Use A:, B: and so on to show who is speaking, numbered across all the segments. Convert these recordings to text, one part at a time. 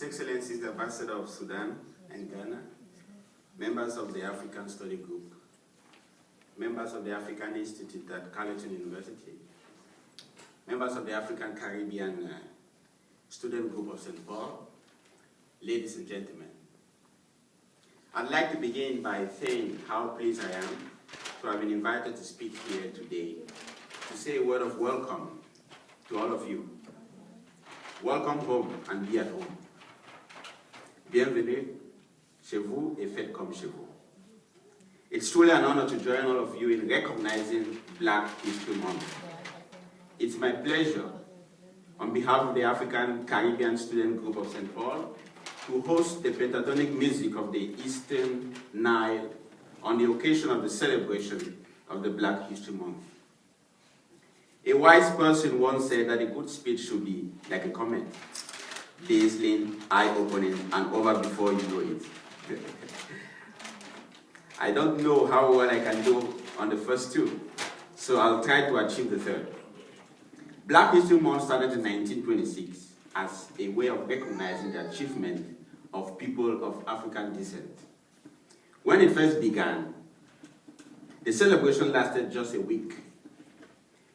A: Excellencies, the Ambassador of Sudan and Ghana, members of the African Study Group, members of the African Institute at Carleton University, members of the African Caribbean Student Group of St. Paul, ladies and gentlemen. I'd like to begin by saying how pleased I am to have been invited to speak here today to say a word of welcome to all of you. Welcome home and be at home. Bienvenue chez vous et faites comme chez vous. It's truly an honor to join all of you in recognizing Black History Month. It's my pleasure, on behalf of the African Caribbean Student Group of St. Paul, to host the pentatonic music of the Eastern Nile on the occasion of the celebration of the Black History Month. A wise person once said that a good speech should be like a comment, dazzling, eye-opening, and over before you know it. I don't know how well I can do on the first two, so I'll try to achieve the third. Black History Month started in 1926 as a way of recognizing the achievement of people of African descent. When it first began, the celebration lasted just a week.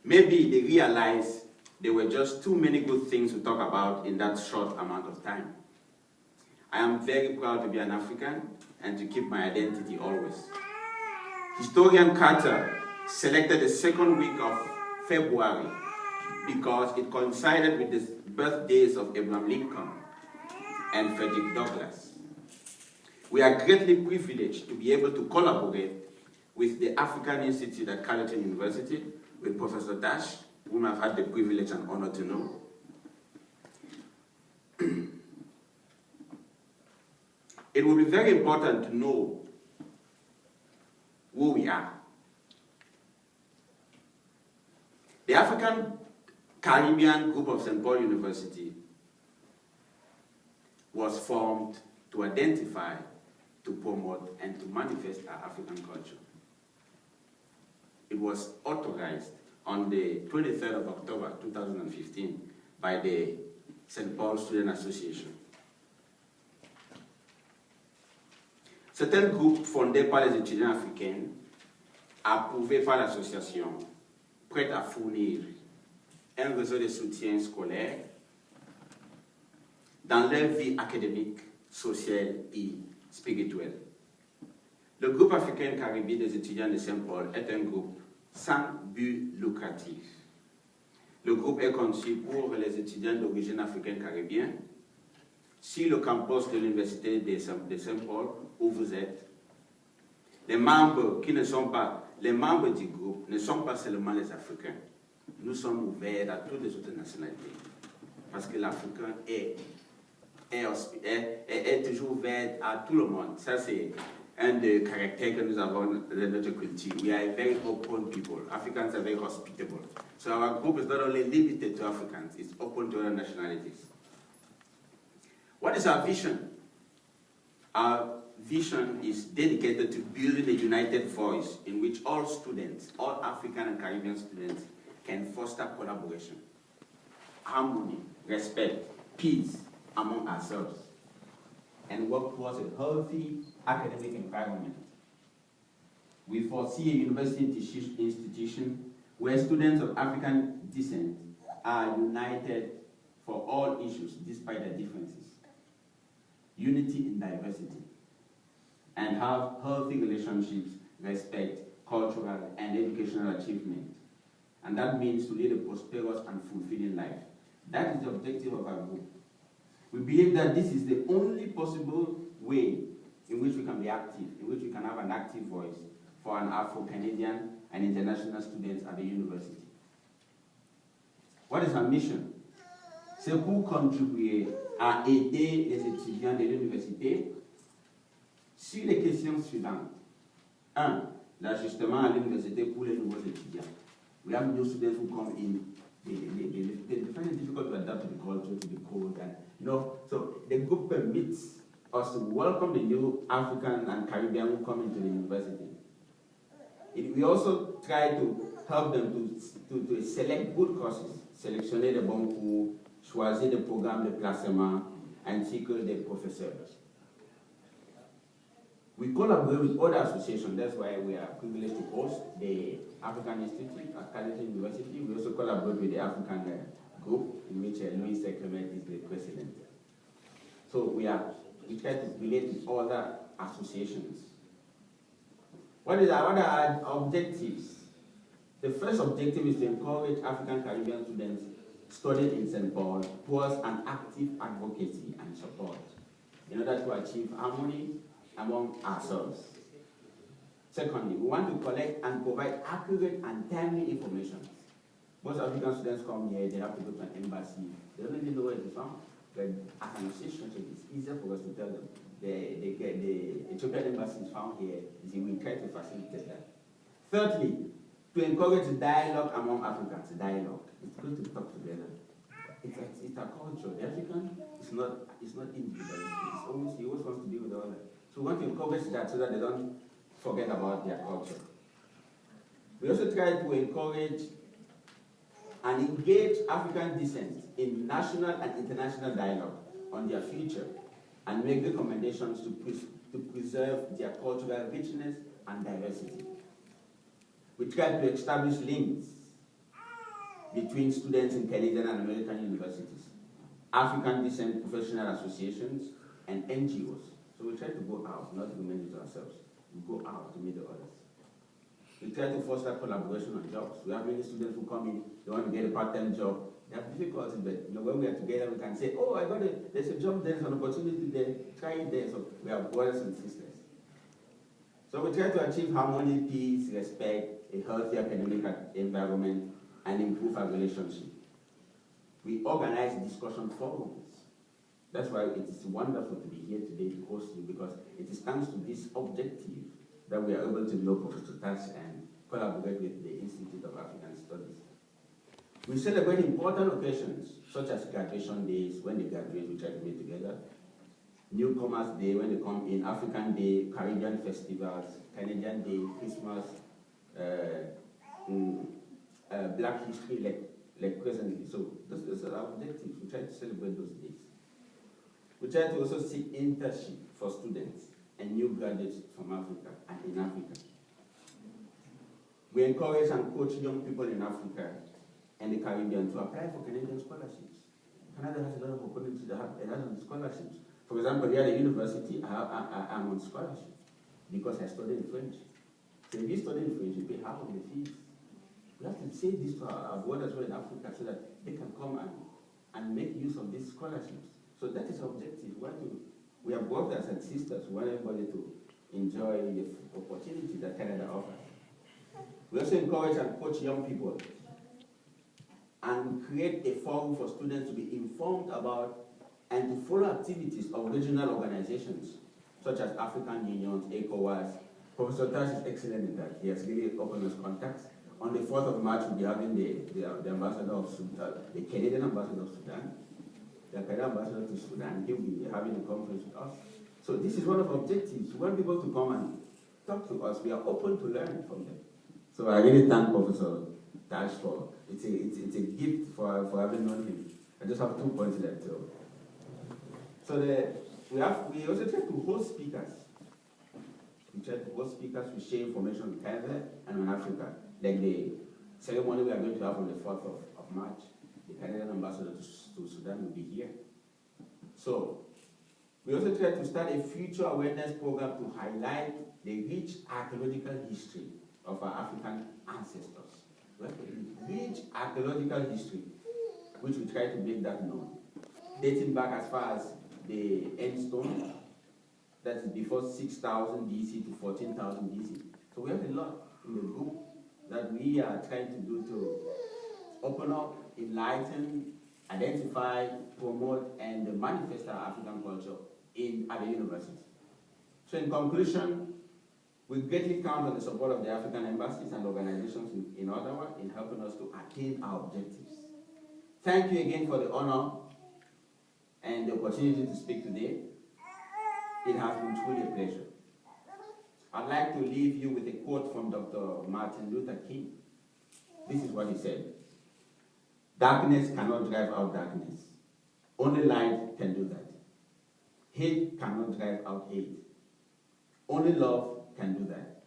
A: Maybe they realized there were just too many good things to talk about in that short amount of time. I am very proud to be an African and to keep my identity always. Historian Carter selected the second week of February because it coincided with the birthdays of Abraham Lincoln and Frederick Douglass. We are greatly privileged to be able to collaborate with the African Institute at Carleton University, with Professor Dash, whom I've had the privilege and honor to know. It will be very important to know who we are. The African Caribbean Group of St. Paul University was formed to identify, to promote, and to manifest our African culture. It was authorized on the 23rd of October 2015 by the St. Paul Student Association. Certains groupes fondés par les étudiants africains, approuvés par l'association, prêts à fournir un réseau de soutien scolaire dans leur vie académique, sociale et spirituelle. Le groupe African Caribbean des étudiants de Saint-Paul est un groupe sans but lucratif. Le groupe est conçu pour les étudiants d'origine africaine caribéenne. Sur le campus de l'université de Saint-Paul, où vous êtes, les membres du groupe ne sont pas seulement les Africains. Nous sommes ouverts à toutes les autres nationalités. Parce que l'Africain est toujours ouvert à tout le monde. Ça, c'est un des caractères que nous avons de notre culture. We are a very open people. Africans are very hospitable. So our group is not only limited to Africans, it's open to other nationalities. What is our vision? Our vision is dedicated to building a united voice in which all students, all African and Caribbean students, can foster collaboration, harmony, respect, peace among ourselves, and work towards a healthy academic environment. We foresee a university institution where students of African descent are united for all issues despite their differences, unity in diversity, and have healthy relationships, respect, cultural and educational achievement. And that means to lead a prosperous and fulfilling life. That is the objective of our group. We believe that this is the only possible way in which we can be active, in which we can have an active voice for an Afro-Canadian and international students at the university. What is our mission? C'est pour contribuer à aider les étudiants de l'université sur les questions suivantes. 1. L'ajustement à l'université pour les nouveaux étudiants. We have new students who come in. They find it difficult to adapt to the culture, to the code, and so the group permits us to welcome the new African and Caribbean who come into the university. We also try to help them to select good courses, sélectionner les bons cours, choisir des programmes de placement, and tickle the professors. We collaborate with other associations. That's why we are privileged to host the African Institute at Carleton University. We also collaborate with the African group, in which Louis Secrement is the president. So we try to relate with other associations. What are our objectives? The first objective is to encourage African Caribbean students studying in St. Paul towards an active advocacy and support in order to achieve harmony among ourselves. Secondly, we want to collect and provide accurate and timely information. Most African students come here, they have to go to an embassy. They don't even know where it's from. But as an association, it's easier for us to tell them. The Ethiopian embassy is found here. We try to facilitate that. Thirdly, to encourage dialogue among Africans. Dialogue. It's good to talk together. It's a culture. The African is not individual. He always wants to be with others. So we want to encourage that so that they don't forget about their culture. We also try to encourage and engage African descent in national and international dialogue on their future and make recommendations to preserve their cultural richness and diversity. We try to establish links between students in Canadian and American universities, African descent professional associations, and NGOs. So we try to go out, not remain with ourselves. We go out to meet the others. We try to foster collaboration on jobs. We have many students who come in, they want to get a part-time job. They have difficulties, but when we are together, we can say, oh, there's a job there, there's an opportunity there, try it there. So we are brothers and sisters. So we try to achieve harmony, peace, respect, a healthy academic environment, and improve our relationship. We organize discussion forums. That's why it is wonderful to be here today to host you, because it is thanks to this objective that we are able to know Professor Tash and collaborate with the Institute of African Studies. We celebrate important occasions, such as graduation days. When they graduate, we try to meet together. Newcomers Day, when they come in, African Day, Caribbean festivals, Canadian Day, Christmas, Black History, like presently. So those are our objectives. We try to celebrate those days. We try to also seek internship for students and new graduates from Africa and in Africa. We encourage and coach young people in Africa and the Caribbean to apply for Canadian scholarships. Canada has a lot of opportunities to have a lot of scholarships. For example, here at the university, I'm on scholarship because I studied French. So if you study in French, you pay half of the fees. We have to say this to our brothers in Africa so that they can come and make use of these scholarships. So that is our objective. We are brothers and sisters. We want everybody to enjoy the opportunity that Canada offers. We also encourage and coach young people and create a forum for students to be informed about and to follow activities of regional organizations such as African Union, ECOWAS. Professor Tash is excellent in that. He has really opened his contacts. On the 4th of March, we'll be having the ambassador of Sudan, the Canadian ambassador of Sudan, the Canadian ambassador to Sudan. He'll be having a conference with us. So this is one of our objectives. We want people to come and talk to us. We are open to learn from them. So I really thank Professor Tash for it's a gift for having known him. I just have 2 points left. So we also try to host speakers. We try to host speakers to share information on Canada and on Africa. Like the ceremony we are going to have on the 4th of March, the Canadian ambassador to Sudan will be here. So we also try to start a future awareness program to highlight the rich archaeological history of our African ancestors. We have a rich archaeological history, which we try to make that known, dating back as far as the end stone, that's before 6,000 BC to 14,000 BC. So we have a lot in the book that we are trying to do to open up, enlighten, identify, promote, and manifest our African culture at the university. So in conclusion, we greatly count on the support of the African embassies and organizations in Ottawa in helping us to attain our objectives. Thank you again for the honor and the opportunity to speak today. It has been truly a pleasure. I'd like to leave you with a quote from Dr. Martin Luther King. This is what he said: "Darkness cannot drive out darkness. Only light can do that. Hate cannot drive out hate. Only love can do that.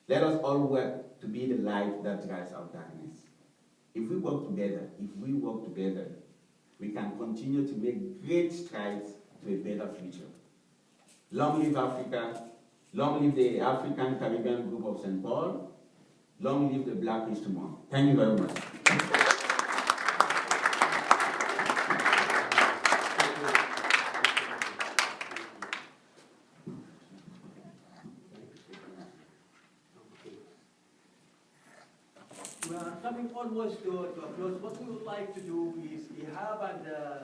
A: Let us all work to be the light that drives out darkness. If we work together, we can continue to make great strides to a better future. Long live Africa. Long live the African Caribbean Group of St. Paul. Long live the Black History Month. Thank you very much.
B: We are coming almost to a close. What we would like to do is we have